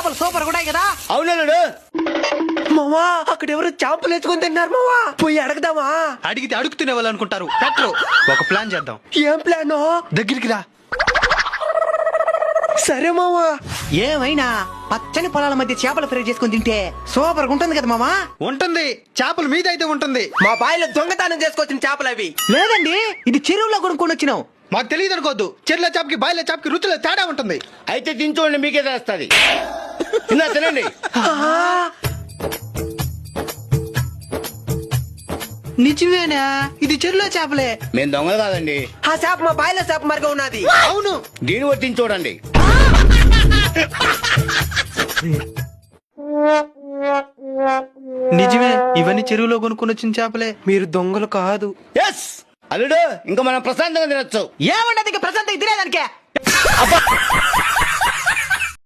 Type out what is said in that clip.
చేపలు సూపర్ కూడా కదా. అవునల్లుడు. మావా అక్కడ ఎవరు చేపలు ఎత్తుకొని తిన్నారు మావా, పోయి అడగదామా? అడిగితే అడుగుతునే వాళ్ళు అనుకుంటారు. పెట్టరు. ఒక ప్లాన్ చేద్దాం. ఏం ప్లాను? దగ్గరికి రా. సరే మావా. ఏమైనా పచ్చని పొలాల మధ్య చేపలు ఫ్రై చేసుకుని తింటే సూపర్ ఉంటుంది కదా మామా. ఉంటుంది. చేపలు మీద అయితే ఉంటుంది. మా బాయిలో దొంగతనం చేసుకొచ్చిన చేపలు అవి. లేదండి, ఇది చెరువులో కొనుక్కొని వచ్చినాం. మాకు తెలియదు అనుకోవద్దు. చెర్ల చేపకి బాయిల చేపకి రుచిలో తేడా ఉంటుంది. అయితే తింటూండి, మీకే తెలుస్తుంది. తినండి. నిజమేనా? ఇది చెరువులో చేపలే. మేము దొంగలు కాదండి. ఆ చేప మా బాయిలో చేప మరిగా ఉన్నది. అవును. దీని కూడా తిని చూడండి. నిజమే, ఇవన్నీ చెరువులో కొనుక్కొని వచ్చిన చేపలే. మీరు దొంగలు కాదు. ఎస్ అల్లుడు, ఇంకా మనం ప్రశాంతంగా తినొచ్చు. ఏమంటది ఇంకా ప్రశాంతంగా తినేదానికే.